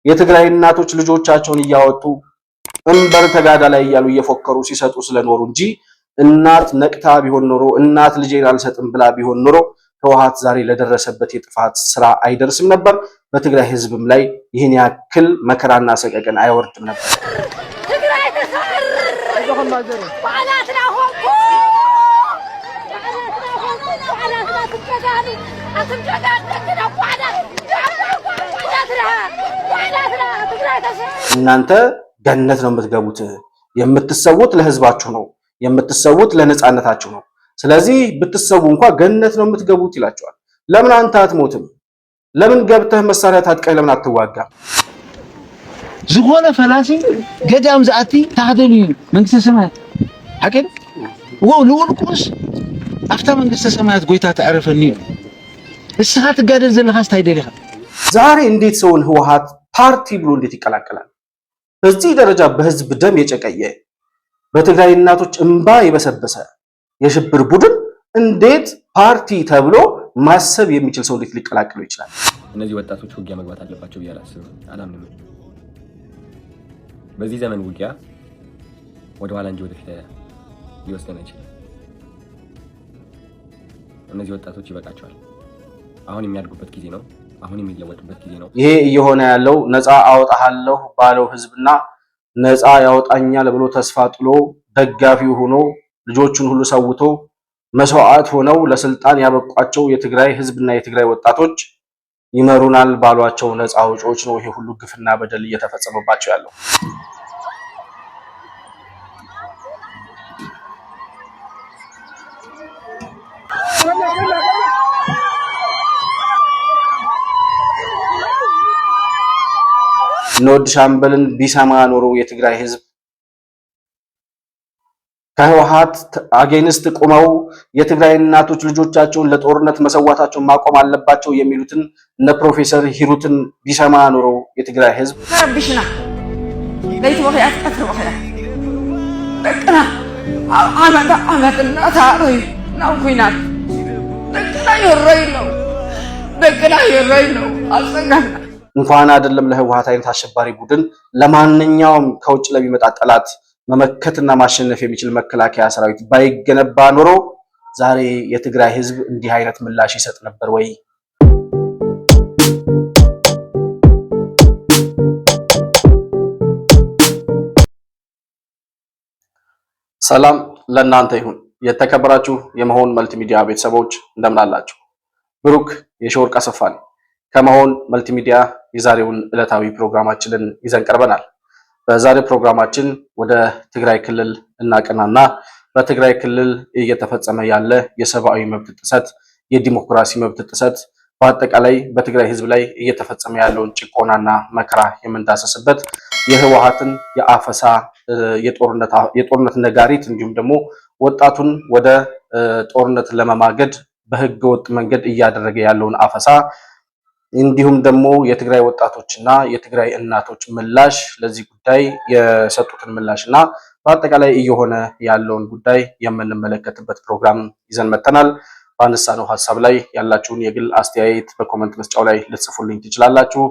የትግራይ እናቶች ልጆቻቸውን እያወጡ እንበር ተጋዳ ላይ እያሉ እየፎከሩ ሲሰጡ ስለኖሩ እንጂ እናት ነቅታ ቢሆን ኖሮ እናት ልጄን አልሰጥም ብላ ቢሆን ኖሮ ህወሓት ዛሬ ለደረሰበት የጥፋት ስራ አይደርስም ነበር። በትግራይ ህዝብም ላይ ይህን ያክል መከራና ሰቀቀን አይወርድም ነበር። እናንተ ገነት ነው የምትገቡት፣ የምትሰውት ለህዝባችሁ ነው፣ የምትሰውት ለነጻነታችሁ ነው። ስለዚህ ብትሰው እንኳን ገነት ነው የምትገቡት ይላቸዋል። ለምን አንተ አትሞትም? ለምን ገብተህ መሳሪያ ታጥቀህ ለምን አትዋጋም? ዝሆነ ፈላሲ ገዳም ዘአቲ ታደሉ መንግስተ ሰማያት አከለ ወልቁስ አፍታ መንግስተ ሰማያት ጎይታ ተዓረፈኒ እስሃት ጋደል ዘለኻስ ታይደልኻ። ዛሬ እንዴት ሰውን ህወሓት ፓርቲ ብሎ እንዴት ይቀላቀላል? በዚህ ደረጃ በህዝብ ደም የጨቀየ በትግራይ እናቶች እንባ የበሰበሰ የሽብር ቡድን እንዴት ፓርቲ ተብሎ ማሰብ የሚችል ሰው እንዴት ሊቀላቀሉ ይችላል? እነዚህ ወጣቶች ውጊያ መግባት አለባቸው ብዬ አላምንም። በዚህ ዘመን ውጊያ ወደ ኋላ እንጂ ወደፊት ሊወስደን አይችልም። እነዚህ ወጣቶች ይበቃቸዋል። አሁን የሚያድጉበት ጊዜ ነው። አሁን የሚለወጡበት ጊዜ ነው። ይሄ እየሆነ ያለው ነፃ አወጣሃለሁ ባለው ህዝብና ነፃ ያወጣኛል ብሎ ተስፋ ጥሎ ደጋፊው ሆኖ ልጆቹን ሁሉ ሰውቶ መስዋዕት ሆነው ለስልጣን ያበቋቸው የትግራይ ህዝብና የትግራይ ወጣቶች ይመሩናል ባሏቸው ነፃ አውጪዎች ነው ይሄ ሁሉ ግፍና በደል እየተፈጸመባቸው ያለው። ኖድ ሻምበልን ቢሰማ ኖሮ የትግራይ ህዝብ ከህወሓት አጌንስት ቆመው የትግራይ እናቶች ልጆቻቸውን ለጦርነት መሰዋታቸውን ማቆም አለባቸው የሚሉትን እነ ፕሮፌሰር ሂሩትን ቢሰማ ኖሮ የትግራይ ህዝብ ረብሽና ለይት ወኺያት ቀትር ወኺያት ደቅና አመትና ታሮይ ነው ኩይናት ደቅና ይረይ ነው አልሰጋና እንኳን አይደለም ለህወሓት አይነት አሸባሪ ቡድን ለማንኛውም ከውጭ ለሚመጣ ጠላት መመከትና ማሸነፍ የሚችል መከላከያ ሰራዊት ባይገነባ ኖሮ ዛሬ የትግራይ ህዝብ እንዲህ አይነት ምላሽ ይሰጥ ነበር ወይ? ሰላም ለእናንተ ይሁን። የተከበራችሁ የመሆን መልቲሚዲያ ቤተሰቦች እንደምን አላችሁ? ብሩክ የሾርቅ አሰፋ ነኝ። ከመሆን መልቲሚዲያ የዛሬውን ዕለታዊ ፕሮግራማችንን ይዘን ቀርበናል። በዛሬ ፕሮግራማችን ወደ ትግራይ ክልል እናቀናና በትግራይ ክልል እየተፈጸመ ያለ የሰብአዊ መብት ጥሰት፣ የዲሞክራሲ መብት ጥሰት፣ በአጠቃላይ በትግራይ ህዝብ ላይ እየተፈጸመ ያለውን ጭቆናና መከራ የምንዳሰስበት የህወሓትን የአፈሳ የጦርነት ነጋሪት እንዲሁም ደግሞ ወጣቱን ወደ ጦርነት ለመማገድ በህገ ወጥ መንገድ እያደረገ ያለውን አፈሳ እንዲሁም ደግሞ የትግራይ ወጣቶችና የትግራይ እናቶች ምላሽ ለዚህ ጉዳይ የሰጡትን ምላሽና በአጠቃላይ እየሆነ ያለውን ጉዳይ የምንመለከትበት ፕሮግራም ይዘን መጥተናል። ባነሳነው ሐሳብ ላይ ያላችሁን የግል አስተያየት በኮሜንት መስጫው ላይ ልትጽፉልኝ ትችላላችሁ።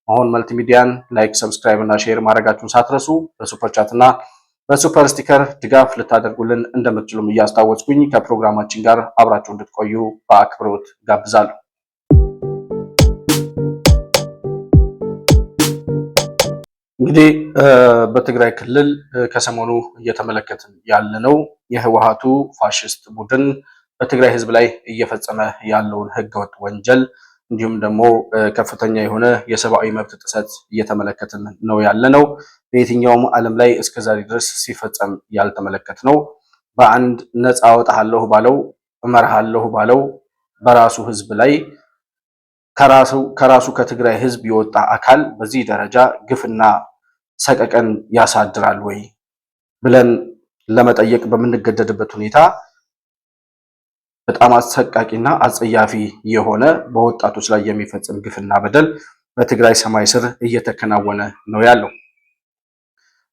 መሆን መልቲሚዲያን ላይክ፣ ሰብስክራይብ እና ሼር ማድረጋችሁን ሳትረሱ በሱፐር ቻት እና በሱፐር ስቲከር ድጋፍ ልታደርጉልን እንደምትችሉም እያስታወስኩኝ ከፕሮግራማችን ጋር አብራችሁ እንድትቆዩ በአክብሮት ጋብዛለሁ። እንግዲህ በትግራይ ክልል ከሰሞኑ እየተመለከትን ያለነው የህወሓቱ ፋሽስት ቡድን በትግራይ ህዝብ ላይ እየፈጸመ ያለውን ህገወጥ ወንጀል እንዲሁም ደግሞ ከፍተኛ የሆነ የሰብአዊ መብት ጥሰት እየተመለከትን ነው ያለነው። በየትኛውም ዓለም ላይ እስከዛሬ ድረስ ሲፈጸም ያልተመለከትነው በአንድ ነፃ አወጣለሁ ባለው እመርሃለሁ ባለው በራሱ ህዝብ ላይ ከራሱ ከትግራይ ህዝብ የወጣ አካል በዚህ ደረጃ ግፍና ሰቀቀን ያሳድራል ወይ ብለን ለመጠየቅ በምንገደድበት ሁኔታ በጣም አሰቃቂና አጸያፊ የሆነ በወጣቶች ላይ የሚፈጸም ግፍና በደል በትግራይ ሰማይ ስር እየተከናወነ ነው ያለው።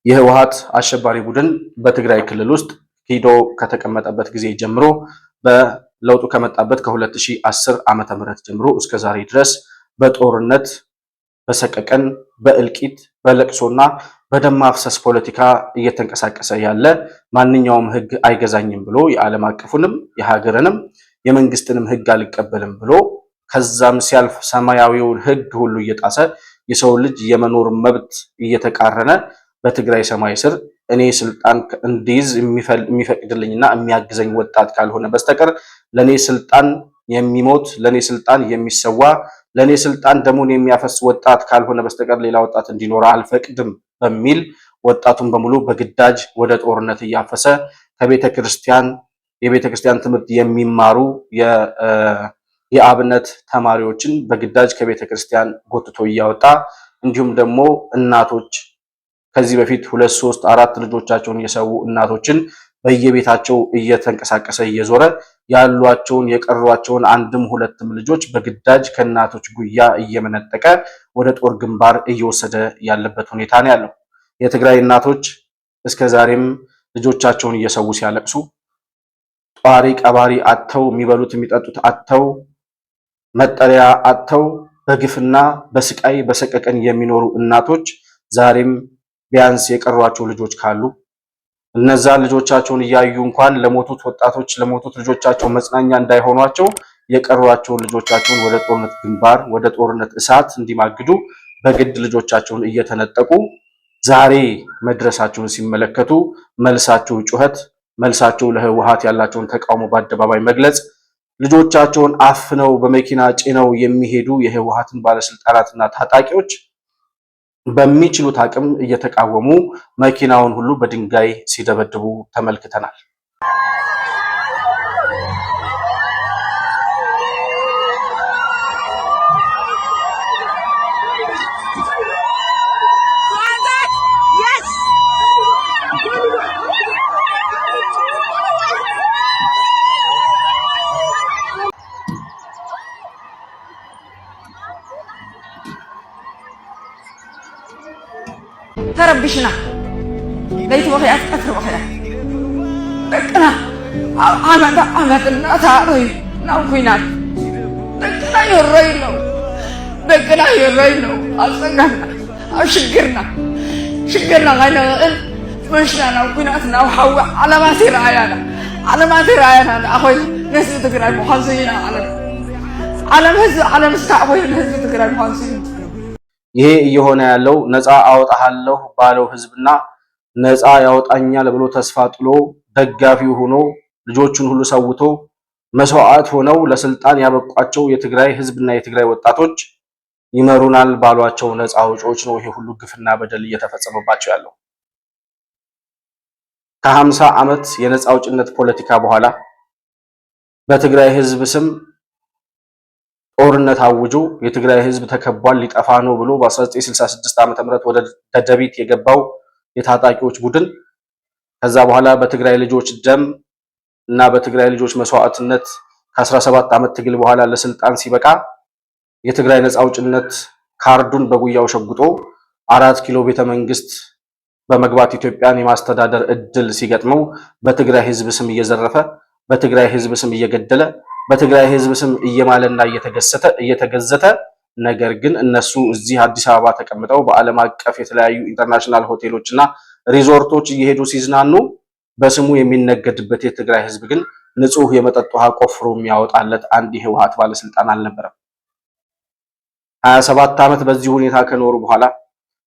የህወሓት አሸባሪ ቡድን በትግራይ ክልል ውስጥ ሂዶ ከተቀመጠበት ጊዜ ጀምሮ በለውጡ ከመጣበት ከ2010 ዓመተ ምህረት ጀምሮ እስከ ዛሬ ድረስ በጦርነት በሰቀቀን በእልቂት በለቅሶና በደም ማፍሰስ ፖለቲካ እየተንቀሳቀሰ ያለ ማንኛውም ህግ አይገዛኝም ብሎ የዓለም አቀፉንም የሀገርንም የመንግስትንም ህግ አልቀበልም ብሎ ከዛም ሲያልፍ ሰማያዊውን ህግ ሁሉ እየጣሰ የሰው ልጅ የመኖር መብት እየተቃረነ በትግራይ ሰማይ ስር እኔ ስልጣን እንዲይዝ የሚፈቅድልኝና የሚያግዘኝ ወጣት ካልሆነ በስተቀር ለኔ ስልጣን የሚሞት ለኔ ስልጣን የሚሰዋ ለኔ ስልጣን ደሙን የሚያፈስ ወጣት ካልሆነ በስተቀር ሌላ ወጣት እንዲኖር አልፈቅድም በሚል ወጣቱን በሙሉ በግዳጅ ወደ ጦርነት እያፈሰ ከቤተክርስቲያን የቤተክርስቲያን ትምህርት የሚማሩ የአብነት ተማሪዎችን በግዳጅ ከቤተክርስቲያን ጎትቶ እያወጣ እንዲሁም ደግሞ እናቶች ከዚህ በፊት 2 3 4 ልጆቻቸውን የሰው እናቶችን በየቤታቸው እየተንቀሳቀሰ እየዞረ ያሏቸውን የቀሯቸውን አንድም ሁለትም ልጆች በግዳጅ ከእናቶች ጉያ እየመነጠቀ ወደ ጦር ግንባር እየወሰደ ያለበት ሁኔታ ነው ያለው። የትግራይ እናቶች እስከዛሬም ልጆቻቸውን እየሰው ሲያለቅሱ ጧሪ ቀባሪ አጥተው የሚበሉት የሚጠጡት አጥተው መጠለያ አጥተው በግፍና በስቃይ በሰቀቀን የሚኖሩ እናቶች ዛሬም ቢያንስ የቀሯቸው ልጆች ካሉ እነዛ ልጆቻቸውን እያዩ እንኳን ለሞቱት ወጣቶች ለሞቱት ልጆቻቸው መጽናኛ እንዳይሆኗቸው የቀሯቸውን ልጆቻቸውን ወደ ጦርነት ግንባር ወደ ጦርነት እሳት እንዲማግዱ በግድ ልጆቻቸውን እየተነጠቁ ዛሬ መድረሳቸውን ሲመለከቱ መልሳቸው ጩኸት፣ መልሳቸው ለህወሓት ያላቸውን ተቃውሞ በአደባባይ መግለጽ፣ ልጆቻቸውን አፍነው በመኪና ጭነው የሚሄዱ የህወሓትን ባለስልጣናትና ታጣቂዎች በሚችሉት አቅም እየተቃወሙ መኪናውን ሁሉ በድንጋይ ሲደበድቡ ተመልክተናል። تربشنا ليت وخيات قتر وخيات دقنا عمد الناس هاروي ناوكينات دقنا يرينو دقنا يرينو أصغرنا شقرنا غينا مشنا ناوكينات ناوحوا على ما سير عيانا أخوي نسي تقرأ المحاصين على مستعوي نسي تقرأ المحاصين ይሄ እየሆነ ያለው ነፃ አወጣሃለሁ ባለው ህዝብና ነፃ ያወጣኛል ብሎ ተስፋ ጥሎ ደጋፊው ሆኖ ልጆቹን ሁሉ ሰውቶ መስዋዕት ሆነው ለስልጣን ያበቋቸው የትግራይ ህዝብና የትግራይ ወጣቶች ይመሩናል ባሏቸው ነፃ አውጪዎች ነው ይሄ ሁሉ ግፍና በደል እየተፈጸመባቸው ያለው። ከ50 ዓመት የነፃ አውጭነት ፖለቲካ በኋላ በትግራይ ህዝብ ስም ጦርነት አውጆ የትግራይ ህዝብ ተከቧል ሊጠፋ ነው ብሎ በ1966 ዓ.ም ወደ ደደቢት የገባው የታጣቂዎች ቡድን ከዛ በኋላ በትግራይ ልጆች ደም እና በትግራይ ልጆች መስዋዕትነት ከ17 ዓመት ትግል በኋላ ለስልጣን ሲበቃ የትግራይ ነፃ አውጭነት ካርዱን በጉያው ሸጉጦ 4 ኪሎ ቤተ መንግስት በመግባት ኢትዮጵያን የማስተዳደር እድል ሲገጥመው በትግራይ ህዝብ ስም እየዘረፈ በትግራይ ህዝብ ስም እየገደለ በትግራይ ህዝብ ስም እየማለና እየተገዘተ ነገር ግን እነሱ እዚህ አዲስ አበባ ተቀምጠው በዓለም አቀፍ የተለያዩ ኢንተርናሽናል ሆቴሎችና ሪዞርቶች እየሄዱ ሲዝናኑ በስሙ የሚነገድበት የትግራይ ህዝብ ግን ንጹህ የመጠጥ ውሃ ቆፍሮ የሚያወጣለት አንድ የህወሓት ባለስልጣን አልነበረም። 27 ዓመት በዚህ ሁኔታ ከኖሩ በኋላ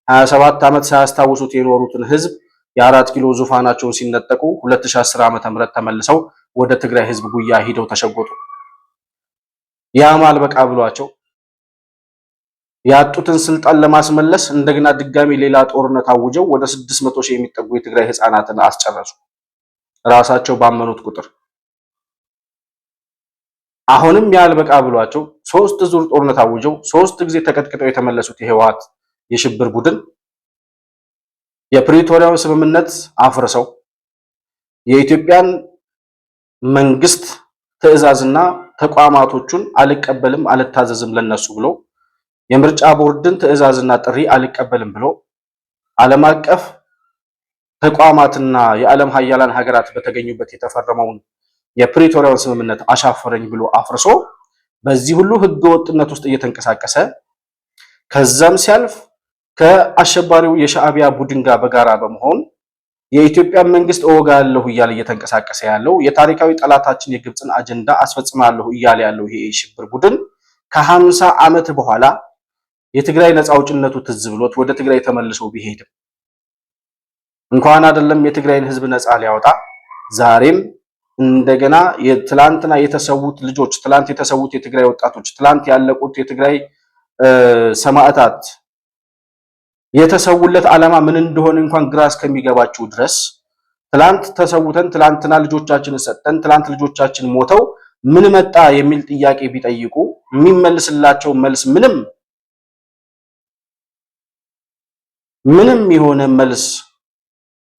27 ዓመት ሳያስታውሱት የኖሩትን ህዝብ የ4 ኪሎ ዙፋናቸውን ሲነጠቁ 2010 ዓ.ም ተመልሰው ወደ ትግራይ ህዝብ ጉያ ሄደው ተሸጎጡ። ያማል በቃ ብሏቸው ያጡትን ስልጣን ለማስመለስ እንደገና ድጋሚ ሌላ ጦርነት አውጀው ወደ 600 ሺህ የሚጠጉ የትግራይ ህፃናትን አስጨረሱ ራሳቸው ባመኑት ቁጥር። አሁንም ያል በቃ ብሏቸው 3 ዙር ጦርነት አውጀው 3 ጊዜ ተቀጥቅጠው የተመለሱት የህወሓት የሽብር ቡድን የፕሪቶሪያውን ስምምነት አፍርሰው የኢትዮጵያን መንግስት ትዕዛዝና ተቋማቶቹን አልቀበልም አልታዘዝም ለነሱ ብሎ የምርጫ ቦርድን ትዕዛዝና ጥሪ አልቀበልም ብሎ ዓለም አቀፍ ተቋማትና የዓለም ሀያላን ሀገራት በተገኙበት የተፈረመውን የፕሪቶሪያውን ስምምነት አሻፈረኝ ብሎ አፍርሶ በዚህ ሁሉ ህገወጥነት ውስጥ እየተንቀሳቀሰ ከዛም ሲያልፍ ከአሸባሪው የሻዕቢያ ቡድን ጋር በጋራ በመሆን የኢትዮጵያ መንግስት እወጋለሁ እያለ እየተንቀሳቀሰ ያለው የታሪካዊ ጠላታችን የግብፅን አጀንዳ አስፈጽማለሁ እያለ ያለው ይሄ የሽብር ቡድን ከ50 ዓመት በኋላ የትግራይ ነፃ አውጭነቱ ትዝ ብሎት ወደ ትግራይ ተመልሶ ቢሄድም እንኳን አይደለም የትግራይን ህዝብ ነፃ ሊያወጣ ዛሬም እንደገና የትላንትና የተሰዉት ልጆች፣ ትላንት የተሰዉት የትግራይ ወጣቶች፣ ትላንት ያለቁት የትግራይ ሰማዕታት የተሰውለት ዓላማ ምን እንደሆነ እንኳን ግራ እስከሚገባችሁ ድረስ ትላንት ተሰውተን ትላንትና ልጆቻችንን ሰጠን ትላንት ልጆቻችን ሞተው ምን መጣ የሚል ጥያቄ ቢጠይቁ የሚመልስላቸው መልስ ምንም የሆነ መልስ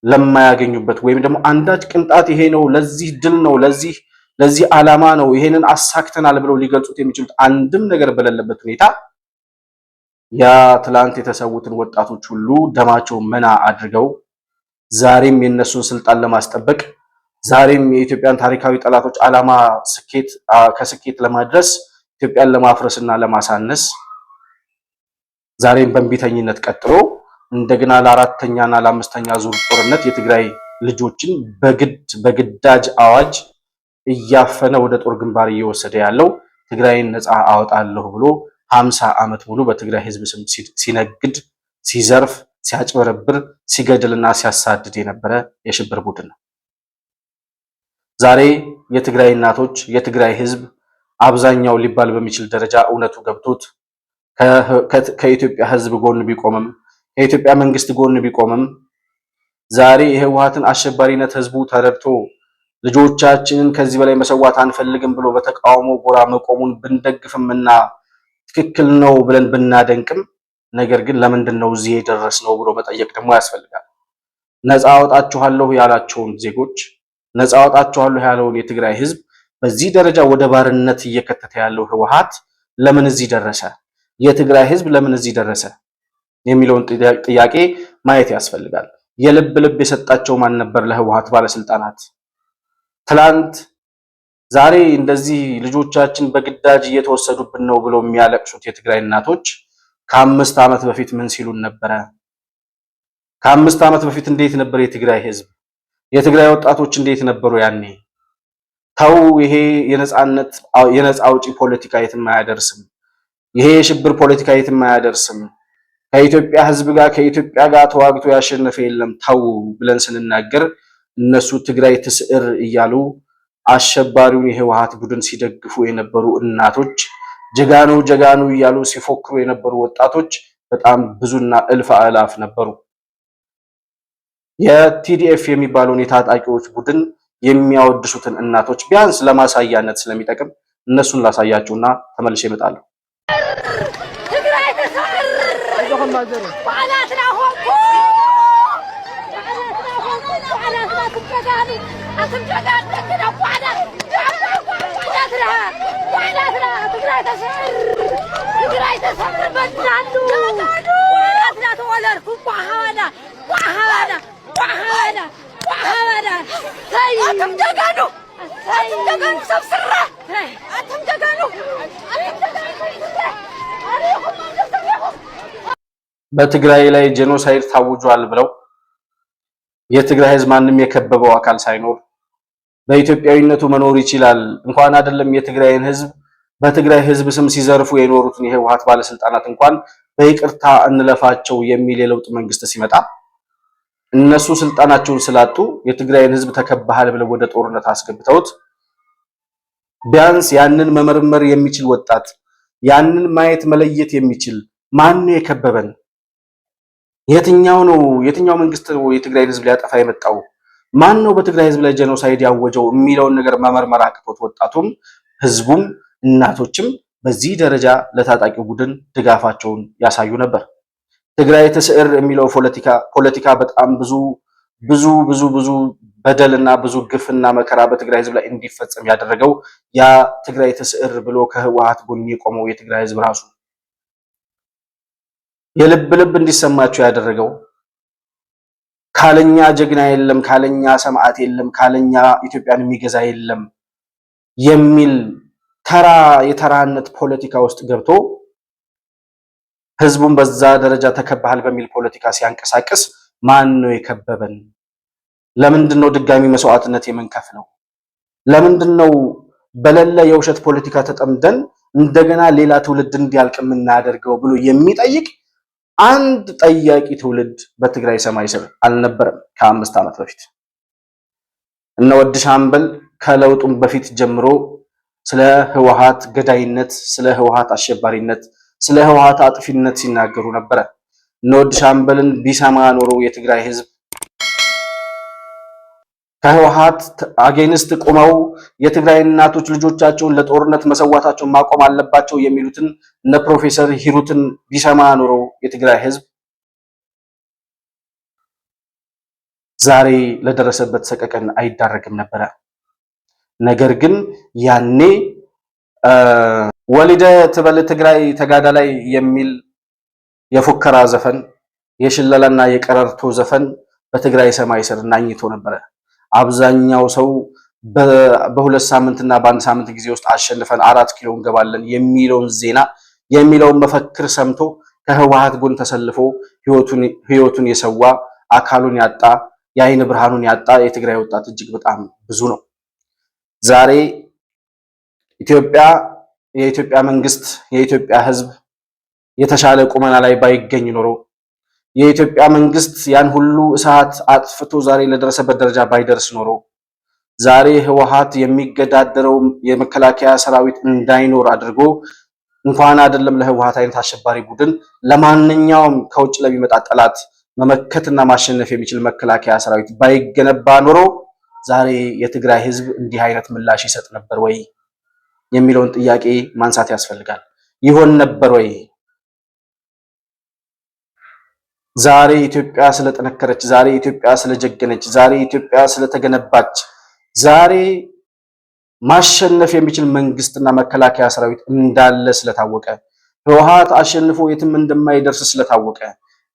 ለማያገኙበት ወይም ደግሞ አንዳች ቅንጣት ይሄ ነው ለዚህ ድል ነው ለዚህ ዓላማ ነው ይሄንን አሳክተናል ብለው ሊገልጹት የሚችሉት አንድም ነገር በሌለበት ሁኔታ ያ ትላንት የተሰዉትን ወጣቶች ሁሉ ደማቸው መና አድርገው ዛሬም የነሱን ስልጣን ለማስጠበቅ ዛሬም የኢትዮጵያን ታሪካዊ ጠላቶች ዓላማ ከስኬት ለማድረስ ኢትዮጵያን ለማፍረስና ለማሳነስ ዛሬም በእንቢተኝነት ቀጥሎ እንደገና ለአራተኛና ለአምስተኛ ዙር ጦርነት የትግራይ ልጆችን በግዳጅ አዋጅ እያፈነ ወደ ጦር ግንባር እየወሰደ ያለው ትግራይን ነፃ አወጣለሁ ብሎ 50 ዓመት ሙሉ በትግራይ ህዝብ ስም ሲነግድ፣ ሲዘርፍ፣ ሲያጭበረብር፣ ሲገድልና ሲያሳድድ የነበረ የሽብር ቡድን ነው። ዛሬ የትግራይ እናቶች፣ የትግራይ ህዝብ አብዛኛው ሊባል በሚችል ደረጃ እውነቱ ገብቶት ከኢትዮጵያ ህዝብ ጎን ቢቆምም ከኢትዮጵያ መንግስት ጎን ቢቆምም ዛሬ የህወሓትን አሸባሪነት ህዝቡ ተረድቶ ልጆቻችንን ከዚህ በላይ መሰዋት አንፈልግም ብሎ በተቃውሞ ጎራ መቆሙን ብንደግፍምና ትክክል ነው ብለን ብናደንቅም ነገር ግን ለምንድን ነው እዚህ የደረስነው ብሎ መጠየቅ ደግሞ ያስፈልጋል። ነፃ አወጣችኋለሁ ያላቸውን ዜጎች ነፃ አወጣችኋለሁ ያለውን የትግራይ ህዝብ በዚህ ደረጃ ወደ ባርነት እየከተተ ያለው ህወሓት ለምን እዚህ ደረሰ? የትግራይ ህዝብ ለምን እዚህ ደረሰ? የሚለውን ጥያቄ ማየት ያስፈልጋል። የልብ የሰጣቸው ማን ነበር? ለህወሓት ባለስልጣናት ትላንት ዛሬ እንደዚህ ልጆቻችን በግዳጅ እየተወሰዱብን ነው ብለው የሚያለቅሱት የትግራይ እናቶች ከ5 ዓመት በፊት ምን ሲሉን ነበረ? ከ5 ዓመት በፊት እንዴት ነበር የትግራይ ህዝብ? የትግራይ ወጣቶች እንዴት ነበሩ ያኔ? ተው፣ ይሄ የነፃ አውጪ ፖለቲካ የትም አያደርስም። ይሄ የሽብር ፖለቲካ የትም አያደርስም። ከኢትዮጵያ ህዝብ ጋር ከኢትዮጵያ ጋር ተዋግቶ ያሸነፈ የለም ተው ብለን ስንናገር እነሱ ትግራይ ትስዕር እያሉ አሸባሪውን የህወሓት ቡድን ሲደግፉ የነበሩ እናቶች፣ ጀጋኑ እያሉ ሲፎክሩ የነበሩ ወጣቶች በጣም ብዙና እልፍ አእላፍ ነበሩ። የቲዲኤፍ የሚባለውን የታጣቂዎች ቡድን የሚያወድሱትን እናቶች ቢያንስ ለማሳያነት ስለሚጠቅም እነሱን ላሳያችሁና ተመልሼ እመጣለሁ። በትግራይ ላይ ጄኖሳይድ ታውጇል ብለው የትግራይ ህዝብ ማንም የከበበው አካል ሳይኖር በኢትዮጵያዊነቱ መኖር ይችላል እንኳን አይደለም የትግራይን ህዝብ በትግራይ ህዝብ ስም ሲዘርፉ የኖሩትን የህወሓት ባለስልጣናት እንኳን በይቅርታ እንለፋቸው የሚል የለውጥ መንግስት ሲመጣ እነሱ ስልጣናቸውን ስላጡ የትግራይን ህዝብ ተከባሃል ብለው ወደ ጦርነት አስገብተውት ቢያንስ ያንን መመርመር የሚችል ወጣት ያንን ማየት መለየት የሚችል ማን ነው የከበበን? የትኛው መንግስት ነው የትግራይን ህዝብ ሊያጠፋ የመጣው? ማን ነው በትግራይ ህዝብ ላይ ጄኖሳይድ ያወጀው የሚለውን ነገር መመርመር አቅቶት ወጣቱም ህዝቡም እናቶችም በዚህ ደረጃ ለታጣቂው ቡድን ድጋፋቸውን ያሳዩ ነበር። ትግራይ ትስዕር የሚለው ፖለቲካ በጣም ብዙ በደልና ብዙ ግፍና መከራ በትግራይ ህዝብ ላይ እንዲፈጸም ያደረገው ያ ትግራይ ትስዕር ብሎ ከህወሓት ጎን የቆመው የትግራይ ህዝብ ራሱ የልብ እንዲሰማቸው ያደረገው ካለኛ ጀግና የለም፣ ካለኛ ሰማዕት የለም፣ ካለኛ ኢትዮጵያን የሚገዛ የለም የሚል የተራነት ፖለቲካ ውስጥ ገብቶ ህዝቡን በዛ ደረጃ ተከባሃል በሚል ፖለቲካ ሲያንቀሳቅስ ማን ነው የከበበን? ለምንድነው ድጋሚ መስዋዕትነት የምንከፍለው? ለምንድነው በለለ የውሸት ፖለቲካ ተጠምደን እንደገና ሌላ ትውልድ እንዲያልቅ የምናደርገው ብሎ የሚጠይቅ አንድ ጠያቂ ትውልድ በትግራይ ሰማይ ስር አልነበረም። ከ5 ዓመት በፊት እነ ወድ ሻምበል ከለውጡም በፊት ጀምሮ ስለ ህወሓት ገዳይነት፣ ስለ ህወሓት አሸባሪነት፣ ስለ ህወሓት አጥፊነት ሲናገሩ ነበረ። እነ ወድ ሻምበልን ቢሰማ ኖሮ የትግራይ ህዝብ ከህወሓት አጌንስት ቆመው የትግራይ እናቶች ልጆቻቸውን ለጦርነት መሰዋታቸውን ማቆም አለባቸው የሚሉትን እነ ፕሮፌሰር ሂሩትን ቢሰማ ኖሮ የትግራይ ህዝብ ዛሬ ለደረሰበት ሰቀቀን አይዳረግም ነበረ። ነገር ግን ያኔ ወሊደ ትበል ትግራይ ተጋዳላይ የሚል የፉከራ ዘፈን፣ የሽለላና የቀረርቶ ዘፈን በትግራይ ሰማይ ስር ናኝቶ ነበረ። አብዛኛው ሰው በ2 ሳምንትና በ1 ሳምንት ጊዜ ውስጥ አሸንፈን 4 ኪሎ እንገባለን የሚለውን ዜና የሚለውን መፈክር ሰምቶ ከህወሓት ጎን ተሰልፎ ህይወቱን የሰዋ አካሉን ያጣ የአይን ብርሃኑን ያጣ የትግራይ ወጣት እጅግ በጣም ብዙ ነው። ዛሬ የኢትዮጵያ መንግስት የኢትዮጵያ ህዝብ የተሻለ ቁመና ላይ ባይገኝ ኖሮ የኢትዮጵያ መንግስት ያን ሁሉ እሳት አጥፍቶ ዛሬ ለደረሰበት ደረጃ ባይደርስ ኖሮ ዛሬ ህወሓት የሚገዳደረው የመከላከያ ሰራዊት እንዳይኖር አድርጎ እንኳን አይደለም ለህወሓት አይነት አሸባሪ ቡድን ለማንኛውም ከውጭ ለሚመጣ ጠላት መመከትና ማሸነፍ የሚችል መከላከያ ሰራዊት ባይገነባ ኖሮ ዛሬ የትግራይ ህዝብ እንዲህ አይነት ምላሽ ይሰጥ ነበር ወይ የሚለውን ጥያቄ ማንሳት ያስፈልጋል። ይሆን ነበር ወይ? ዛሬ ኢትዮጵያ ስለጠነከረች፣ ዛሬ ኢትዮጵያ ስለጀገነች፣ ዛሬ ኢትዮጵያ ስለተገነባች፣ ዛሬ ማሸነፍ የሚችል መንግስትና መከላከያ ሰራዊት እንዳለ ስለታወቀ፣ ህወሓት አሸንፎ የትም እንደማይደርስ ስለታወቀ፣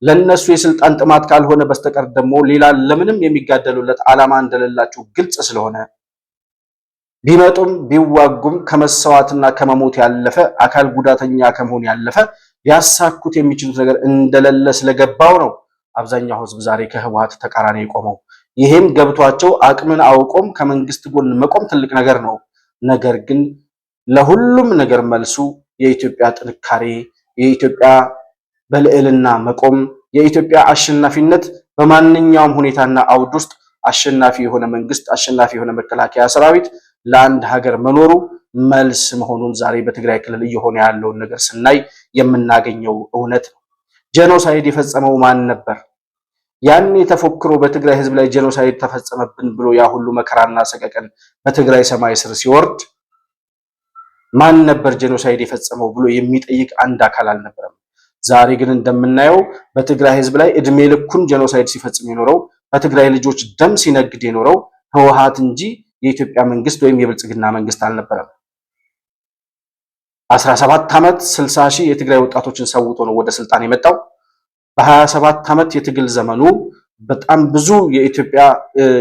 ለነሱ የስልጣን ጥማት ካልሆነ በስተቀር ደግሞ ሌላ ለምንም የሚጋደሉለት ዓላማ እንደሌላቸው ግልጽ ስለሆነ ቢመጡም ቢዋጉም ከመሰዋትና ከመሞት ያለፈ አካል ጉዳተኛ ከመሆን ያለፈ ሊያሳኩት የሚችሉት ነገር እንደሌለ ስለገባው ነው አብዛኛው ህዝብ ዛሬ ከህወሓት ተቃራኒ የቆመው። ይሄም ገብቷቸው አቅምን አውቆም ከመንግስት ጎን መቆም ትልቅ ነገር ነው። ነገር ግን ለሁሉም ነገር መልሱ የኢትዮጵያ ጥንካሬ፣ የኢትዮጵያ በልዕልና መቆም፣ የኢትዮጵያ አሸናፊነት፣ በማንኛውም ሁኔታና አውድ ውስጥ አሸናፊ የሆነ መንግስት፣ አሸናፊ የሆነ መከላከያ ሰራዊት ለአንድ ሀገር መኖሩ መልስ መሆኑን ዛሬ በትግራይ ክልል እየሆነ ያለውን ነገር ስናይ የምናገኘው እውነት ነው። ጄኖሳይድ የፈጸመው ማን ነበር? ያኔ ተፎክሮ በትግራይ ህዝብ ላይ ጄኖሳይድ ተፈጸመብን ብሎ ያ ሁሉ መከራና ሰቀቀን በትግራይ ሰማይ ስር ሲወርድ ማን ነበር ጄኖሳይድ የፈጸመው ብሎ የሚጠይቅ አንድ አካል አልነበረም። ዛሬ ግን እንደምናየው በትግራይ ህዝብ ላይ እድሜ ልኩን ጄኖሳይድ ሲፈጽም የኖረው በትግራይ ልጆች ደም ሲነግድ የኖረው ህወሓት እንጂ የኢትዮጵያ መንግስት ወይም የብልጽግና መንግስት አልነበረም። 17 ዓመት 60 ሺህ የትግራይ ወጣቶችን ሰውቶ ነው ወደ ስልጣን የመጣው። በ27 ዓመት የትግል ዘመኑ በጣም ብዙ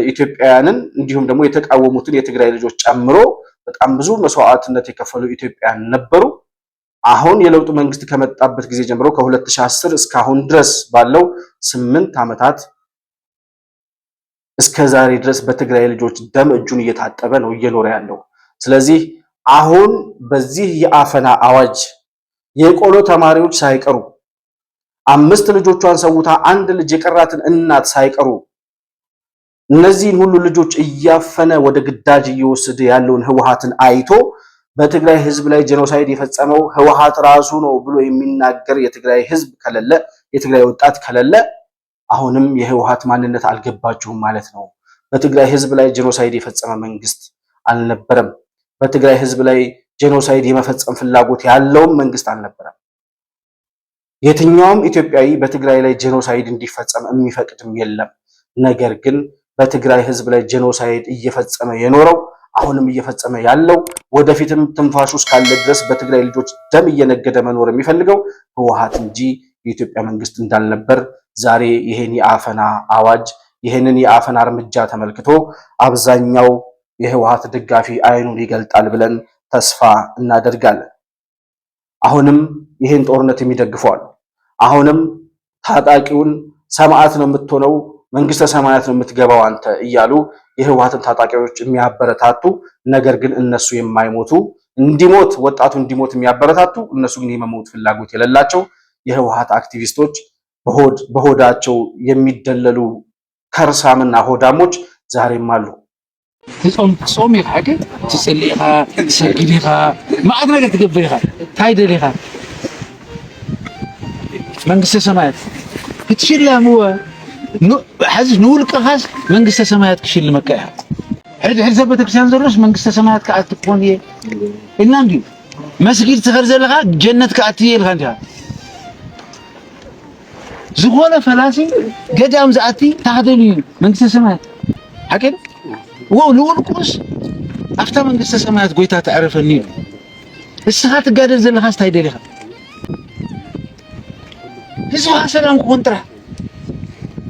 ኢትዮጵያውያንን እንዲሁም ደግሞ የተቃወሙትን የትግራይ ልጆች ጨምሮ በጣም ብዙ መስዋዕትነት የከፈሉ ኢትዮጵያውያን ነበሩ። አሁን የለውጡ መንግስት ከመጣበት ጊዜ ጀምሮ ከ2010 እስካሁን ድረስ ባለው 8 ዓመታት እስከ ዛሬ ድረስ በትግራይ ልጆች ደም እጁን እየታጠበ ነው እየኖረ ያለው። ስለዚህ አሁን በዚህ የአፈና አዋጅ የቆሎ ተማሪዎች ሳይቀሩ 5 ልጆቿን ሰውታ 1 ልጅ የቀራትን እናት ሳይቀሩ እነዚህን ሁሉ ልጆች እያፈነ ወደ ግዳጅ እየወሰደ ያለውን ህወሓትን አይቶ በትግራይ ህዝብ ላይ ጄኖሳይድ የፈጸመው ህወሓት ራሱ ነው ብሎ የሚናገር የትግራይ ህዝብ ከሌለ፣ የትግራይ ወጣት ከሌለ አሁንም የህወሓት ማንነት አልገባችሁም ማለት ነው። በትግራይ ህዝብ ላይ ጄኖሳይድ የፈጸመ መንግስት አልነበረም። በትግራይ ህዝብ ላይ ጄኖሳይድ የመፈጸም ፍላጎት ያለውም መንግስት አልነበረም። የትኛውም ኢትዮጵያዊ በትግራይ ላይ ጄኖሳይድ እንዲፈጸም የሚፈቅድም የለም። ነገር ግን በትግራይ ህዝብ ላይ ጄኖሳይድ እየፈጸመ የኖረው አሁንም እየፈጸመ ያለው ወደፊትም ትንፋሹ እስካለ ድረስ በትግራይ ልጆች ደም እየነገደ መኖር የሚፈልገው ህወሓት እንጂ የኢትዮጵያ መንግስት እንዳልነበር ዛሬ ይሄን የአፈና አዋጅ ይሄንን የአፈና እርምጃ ተመልክቶ አብዛኛው የህወሓት ደጋፊ አይኑን ይገልጣል ብለን ተስፋ እናደርጋለን። አሁንም ይሄን ጦርነት የሚደግፈዋል። አሁንም ታጣቂውን ሰማዕት ነው የምትሆነው መንግስተ ሰማያት ነው የምትገባው አንተ እያሉ የህወሓትን ታጣቂዎች የሚያበረታቱ ነገር ግን እነሱ የማይሞቱ እንዲሞት ወጣቱ እንዲሞት የሚያበረታቱ እነሱ ግን የመሞት ፍላጎት የሌላቸው የህወሓት አክቲቪስቶች በሆዳቸው የሚደለሉ ከርሳምና ሆዳሞች ዛሬም አሉ። ጾም ይካገ ትጸልይኻ ትሰግድኻ ማዕድ ነገር ትገብርኻ ታይደልኻ መንግስተ ሰማያት ክትሽላምዎ حزج نقول كهاس من قصة سمايات كشيل المكة حد زبطة كشان زروس من قصة سمايات كعاد تكونيه إلنا نديو مسجد تخرج لها جنة كعتيه الغنجها زغولة فلاسي قدام زعتي تعدلي من قصة سمايات حكيم ولو كوس أفتح من قصة سمايات قويتها تعرف النيل الساعات قادر زي لها استايدي لها هزوها سلام كونترا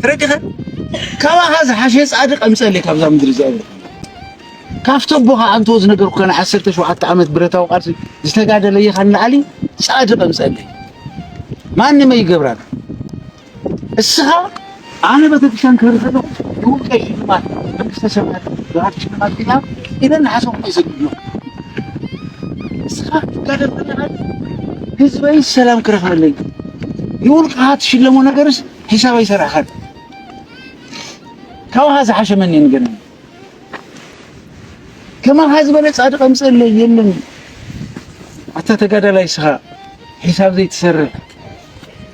ترجع كما هذا حشيش صادق أمثال لك أبزام مدري زي كافتبوها أنت وزن قرق أنا حسرت شو حتى عملت بريتها وقارسي استقعد لي خلنا علي صادق أمثال لي ما إني ما يقبران السها أنا بتكشان كرفلو يقول كيف ما بس سمعت بعد شو ما فيها إذا نحسوا يسجلوا السها قادر تنعد هزبي السلام كرفل لي يقول هات شلمونا جرس حساب يسرع خد كم هذا حشة مني نقول كمان هذا بلد صادق أمثال لي يلن حتى تقدر لا يسها حساب زي تسرع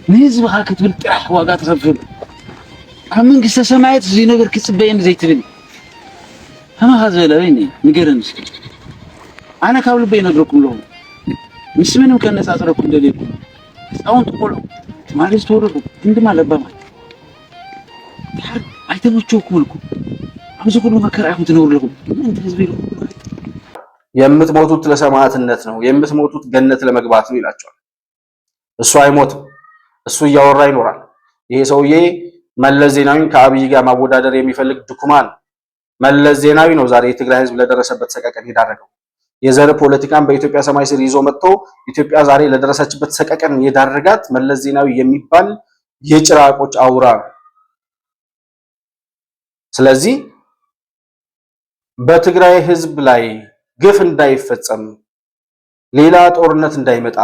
نيز بخا كتبل ترح واقات غفل من قصة سمعت زي نقر كتبين زي تبين هما هذا ولا ويني نقرن أنا كاول بين أدركم لهم مش منهم كان ناس أدركم دليلكم أون تقولوا ما ليش توركم عندما لبما حرب አይተሞቹ እኮልኩ አሁን ሁሉ መከራ አሁን ትኖርልኩም እንት ህዝብ ይሉ የምትሞቱት ለሰማዕትነት ነው የምትሞቱት ገነት ለመግባት ነው ይላቸዋል። እሱ አይሞትም እሱ እያወራ ይኖራል። ይሄ ሰውዬ መለስ ዜናዊን ከአብይ ጋር ማወዳደር የሚፈልግ ድኩማን መለስ ዜናዊ ነው ዛሬ የትግራይ ህዝብ ለደረሰበት ሰቀቀን የዳረገው። የዘር ፖለቲካን በኢትዮጵያ ሰማይ ስር ይዞ መጥቶ ኢትዮጵያ ዛሬ ለደረሰችበት ሰቀቀን የዳረጋት መለስ ዜናዊ የሚባል የጭራቆች አውራ። ስለዚህ በትግራይ ህዝብ ላይ ግፍ እንዳይፈጸም ሌላ ጦርነት እንዳይመጣ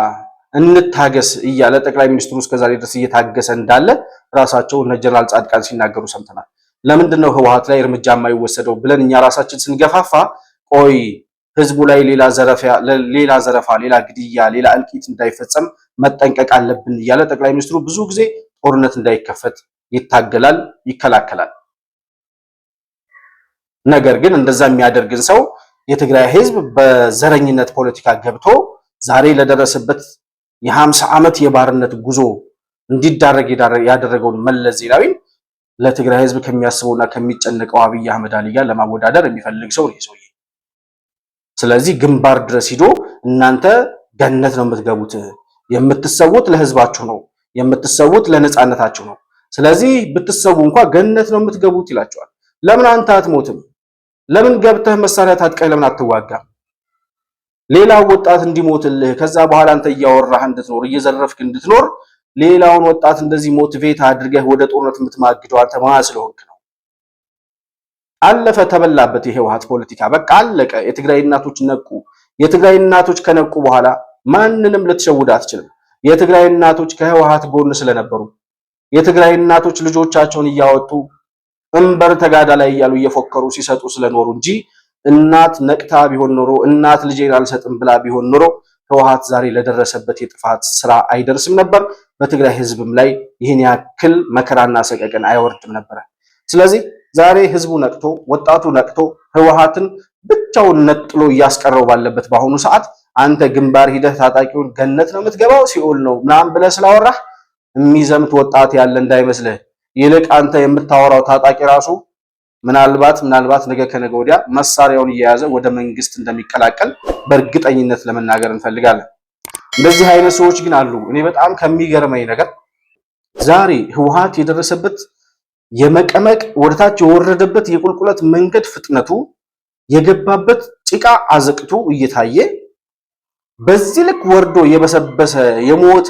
እንታገስ እያለ ጠቅላይ ሚኒስትሩ እስከዛሬ ድረስ እየታገሰ እንዳለ ራሳቸው እነ ጀነራል ጻድቃን ሲናገሩ ሰምተናል። ለምንድነው ህወሓት ላይ እርምጃ የማይወሰደው ብለን እኛ ራሳችን ስንገፋፋ ቆይ ህዝቡ ላይ ሌላ ዘረፋ ሌላ ግድያ ሌላ እልቂት እንዳይፈጸም መጠንቀቅ አለብን እያለ ጠቅላይ ሚኒስትሩ ብዙ ጊዜ ጦርነት እንዳይከፈት ይታገላል ይከላከላል። ነገር ግን እንደዛ የሚያደርግን ሰው የትግራይ ህዝብ በዘረኝነት ፖለቲካ ገብቶ ዛሬ ለደረሰበት የ50 ዓመት የባርነት ጉዞ እንዲዳረግ ያደረገውን መለስ ዜናዊ ለትግራይ ህዝብ ከሚያስበውና ከሚጨነቀው አብይ አህመድ አሊ ጋር ለማወዳደር የሚፈልግ ሰው ነው ሰውዬ። ስለዚህ ግንባር ድረስ ሂዶ እናንተ ገነት ነው የምትገቡት የምትሰውት ለህዝባችሁ ነው የምትሰውት ለነጻነታችሁ ነው። ስለዚህ ብትሰው እንኳን ገነት ነው የምትገቡት ይላቸዋል። ለምን አንተ አትሞትም? ለምን ገብተህ መሳሪያ ታጥቀህ ለምን አትዋጋም? ሌላው ወጣት እንዲሞትልህ ከዛ በኋላ አንተ እያወራህ እንድትኖር እየዘረፍክ እንድትኖር ሌላውን ወጣት እንደዚህ ሞቲቬት አድርገህ ወደ ጦርነት የምትማግደው አንተ ማን ስለሆንክ ነው? አለፈ ተበላበት የህወሓት ፖለቲካ በቃ አለቀ። የትግራይ እናቶች ነቁ። የትግራይ እናቶች ከነቁ በኋላ ማንንም ልትሸውድ አትችልም። የትግራይ እናቶች ከህወሓት ጎን ስለነበሩ የትግራይ እናቶች ልጆቻቸውን እያወጡ እንበር ተጋዳ ላይ እያሉ እየፎከሩ ሲሰጡ ስለኖሩ እንጂ እናት ነቅታ ቢሆን ኖሮ እናት ልጄን አልሰጥም ብላ ቢሆን ኖሮ ህወሓት ዛሬ ለደረሰበት የጥፋት ስራ አይደርስም ነበር። በትግራይ ህዝብም ላይ ይህን ያክል መከራና ሰቀቀን አይወርድም ነበር። ስለዚህ ዛሬ ህዝቡ ነቅቶ ወጣቱ ነቅቶ ህወሓትን ብቻውን ነጥሎ እያስቀረው ባለበት በአሁኑ ሰዓት አንተ ግንባር ሂደህ ታጣቂውን ገነት ነው የምትገባው ሲኦል ነው ምናምን ብለህ ስላወራህ የሚዘምት ወጣት ያለ እንዳይመስልህ። ይልቅ አንተ የምታወራው ታጣቂ ራሱ ምናልባት ነገ ከነገ ወዲያ መሳሪያውን እየያዘ ወደ መንግስት እንደሚቀላቀል በእርግጠኝነት ለመናገር እንፈልጋለን። እንደዚህ አይነት ሰዎች ግን አሉ። እኔ በጣም ከሚገርመኝ ነገር ዛሬ ህወሓት የደረሰበት የመቀመቅ ወደታች የወረደበት የቁልቁለት መንገድ ፍጥነቱ የገባበት ጭቃ አዘቅቱ እየታየ በዚህ ልክ ወርዶ የበሰበሰ የሞተ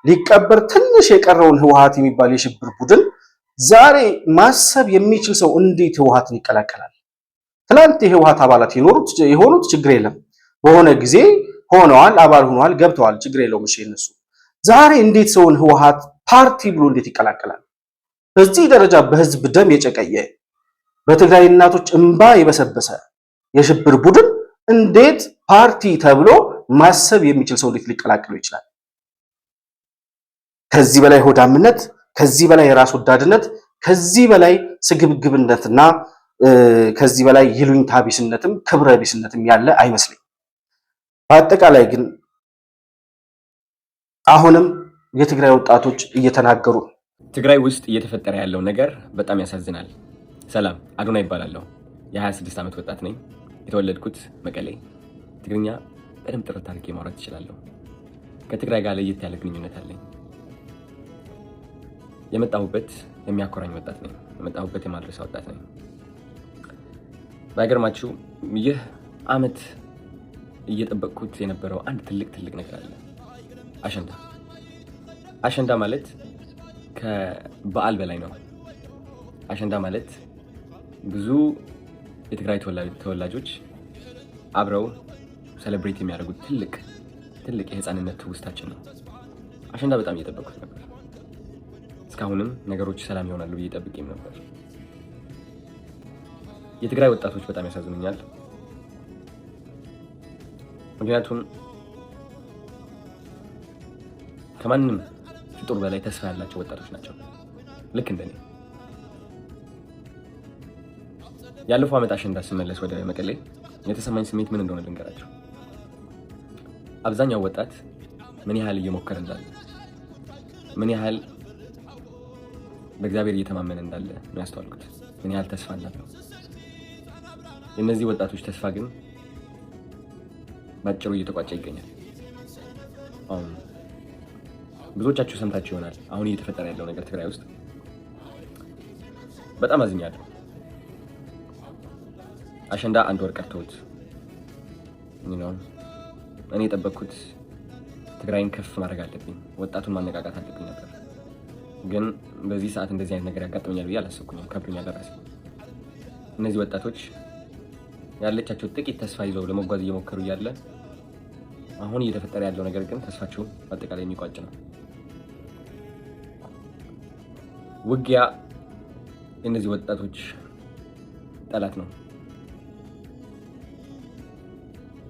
ሊቀበር ትንሽ የቀረውን ህወሓት የሚባል የሽብር ቡድን ዛሬ ማሰብ የሚችል ሰው እንዴት ህወሓትን ይቀላቀላል? ትላንት የህወሓት አባላት የሆኑት ችግር የለም በሆነ ጊዜ ሆነዋል፣ አባል ሆነዋል፣ ገብተዋል፣ ችግር የለውም። እሺ እነሱ ዛሬ እንዴት ሰውን ህወሓት ፓርቲ ብሎ እንዴት ይቀላቀላል? በዚህ ደረጃ በህዝብ ደም የጨቀየ በትግራይ እናቶች እንባ የበሰበሰ የሽብር ቡድን እንዴት ፓርቲ ተብሎ ማሰብ የሚችል ሰው እንዴት ሊቀላቀለው ይችላል? ከዚህ በላይ ሆዳምነት፣ ከዚህ በላይ የራስ ወዳድነት፣ ከዚህ በላይ ስግብግብነትና ከዚህ በላይ ይሉኝታ ቢስነትም ክብረ ቢስነትም ያለ አይመስልም። በአጠቃላይ ግን አሁንም የትግራይ ወጣቶች እየተናገሩ ትግራይ ውስጥ እየተፈጠረ ያለው ነገር በጣም ያሳዝናል። ሰላም አዶና ይባላለሁ። የ26 ዓመት ወጣት ነኝ። የተወለድኩት መቀሌ። ትግርኛ በደንብ ጥርት አድርጌ ማውራት እችላለሁ። ከትግራይ ጋር ለየት ያለ ግንኙነት አለኝ። የመጣሁበት የሚያኮራኝ ወጣት ነኝ። የመጣሁበት የማድረሳ ወጣት ነኝ። ባይገርማችሁ ይህ ዓመት እየጠበቅኩት የነበረው አንድ ትልቅ ነገር አለ። አሸንዳ ማለት ከበዓል በላይ ነው። አሸንዳ ማለት ብዙ የትግራይ ተወላጆች አብረው ሴሌብሬት የሚያደርጉት ትልቅ የህፃንነት ትውስታችን ነው። አሸንዳ በጣም እየጠበቅኩት ነበር። እስካሁንም ነገሮች ሰላም ይሆናሉ ብዬ ጠብቄም ነበር። የትግራይ ወጣቶች በጣም ያሳዝኑኛል። ምክንያቱም ከማንም ፍጡር በላይ ተስፋ ያላቸው ወጣቶች ናቸው። ልክ እንደኔ ያለፈው ዓመት አሸንዳ ስመለስ ወደ መቀሌ የተሰማኝ ስሜት ምን እንደሆነ ልንገራቸው። አብዛኛው ወጣት ምን ያህል እየሞከረ እንዳለ፣ ምን ያህል በእግዚአብሔር እየተማመነ እንዳለ ነው ያስተዋልኩት። ምን ያህል ተስፋ እንዳለው። የእነዚህ ወጣቶች ተስፋ ግን ባጭሩ እየተቋጨ ይገኛል። ብዙዎቻችሁ ሰምታችሁ ይሆናል አሁን እየተፈጠረ ያለው ነገር ትግራይ ውስጥ። በጣም አዝኛለሁ። አሸንዳ አንድ ወር ቀርቶት እኔ የጠበቅኩት ትግራይን ከፍ ማድረግ አለብኝ፣ ወጣቱን ማነቃቃት አለብኝ ነበር። ግን በዚህ ሰዓት እንደዚህ አይነት ነገር ያጋጥመኛል ብዬ አላሰብኩኝም። ከብዶኛል ለራሴ። እነዚህ ወጣቶች ያለቻቸው ጥቂት ተስፋ ይዘው ለመጓዝ እየሞከሩ እያለ አሁን እየተፈጠረ ያለው ነገር ግን ተስፋቸው በአጠቃላይ የሚቋጭ ነው። ውጊያ የእነዚህ ወጣቶች ጠላት ነው።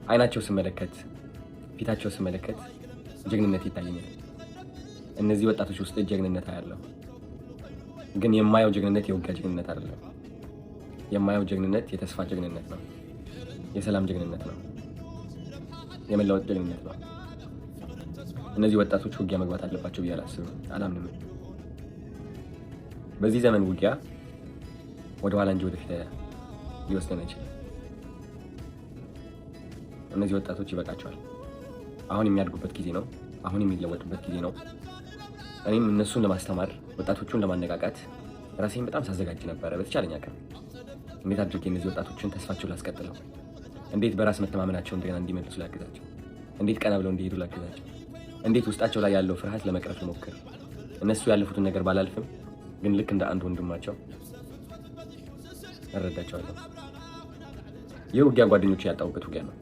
አይናቸው ስመለከት፣ ፊታቸው ስመለከት ጀግንነት ይታየኛል። እነዚህ ወጣቶች ውስጥ ጀግንነት አያለሁ። ግን የማየው ጀግንነት የውጊያ ጀግንነት አይደለም። የማየው ጀግንነት የተስፋ ጀግንነት ነው። የሰላም ጀግንነት ነው። የመለወጥ ጀግንነት ነው። እነዚህ ወጣቶች ውጊያ መግባት አለባቸው ብዬ አላምንም። በዚህ ዘመን ውጊያ ወደ ኋላ እንጂ ወደፊት ሊወስደን አይችልም። እነዚህ ወጣቶች ይበቃቸዋል። አሁን የሚያድጉበት ጊዜ ነው። አሁን የሚለወጡበት ጊዜ ነው። እኔም እነሱን ለማስተማር ወጣቶቹን ለማነቃቃት ራሴን በጣም ሳዘጋጅ ነበረ። በተቻለኝ አቅም እንዴት አድርጌ እነዚህ ወጣቶችን ተስፋቸውን ላስቀጥለው፣ እንዴት በራስ መተማመናቸው እንደገና እንዲመልሱ ላግዛቸው፣ እንዴት ቀና ብለው እንዲሄዱ ላግዛቸው፣ እንዴት ውስጣቸው ላይ ያለው ፍርሃት ለመቅረፍ ልሞክር። እነሱ ያለፉትን ነገር ባላልፍም ግን ልክ እንደ አንድ ወንድማቸው እረዳቸዋለሁ። ይህ ውጊያ ጓደኞችን ያጣሁበት ውጊያ ነው።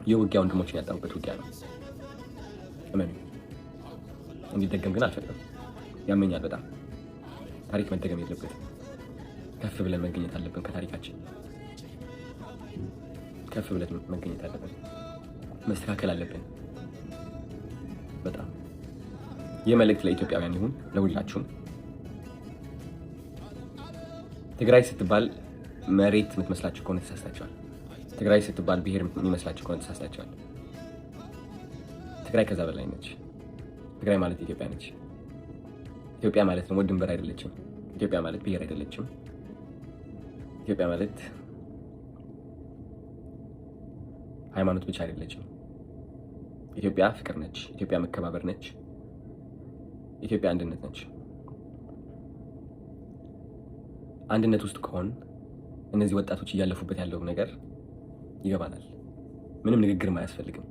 ይህ ውጊያ ወንድሞችን ያጣሁበት ውጊያ ነው። እመኑ። እንዲደገም ግን አልፈቅድም። ያመኛል በጣም። ታሪክ መደገም የለበትም። ከፍ ብለን መገኘት አለብን። ከታሪካችን ከፍ ብለን መገኘት አለብን። መስተካከል አለብን በጣም። ይህ መልእክት ለኢትዮጵያውያን ይሁን፣ ለሁላችሁም። ትግራይ ስትባል መሬት የምትመስላችሁ ከሆነ ተሳስታችኋል። ትግራይ ስትባል ብሔር የሚመስላችሁ ከሆነ ተሳስታችኋል። ትግራይ ከዛ በላይ ነች። ትግራይ ማለት ኢትዮጵያ ነች። ኢትዮጵያ ማለት ደግሞ ድንበር አይደለችም። ኢትዮጵያ ማለት ብሔር አይደለችም። ኢትዮጵያ ማለት ሃይማኖት ብቻ አይደለችም። ኢትዮጵያ ፍቅር ነች። ኢትዮጵያ መከባበር ነች። ኢትዮጵያ አንድነት ነች። አንድነት ውስጥ ከሆን እነዚህ ወጣቶች እያለፉበት ያለው ነገር ይገባናል። ምንም ንግግር አያስፈልግም።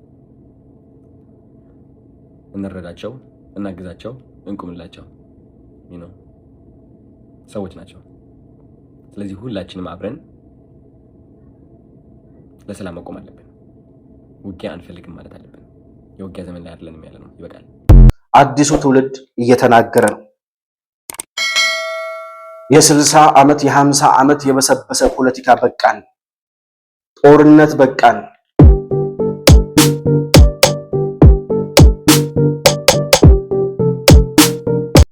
እንረዳቸው፣ እናግዛቸው፣ እንቁምላቸው ሰዎች ናቸው። ስለዚህ ሁላችንም አብረን ለሰላም መቆም አለብን። ውጊያ አንፈልግም ማለት አለብን። የውጊያ ዘመን ላይ አይደለንም ያለ ነው። ይበቃል። አዲሱ ትውልድ እየተናገረ ነው። የ60 ዓመት የ50 ዓመት የበሰበሰ ፖለቲካ በቃን፣ ጦርነት በቃን፣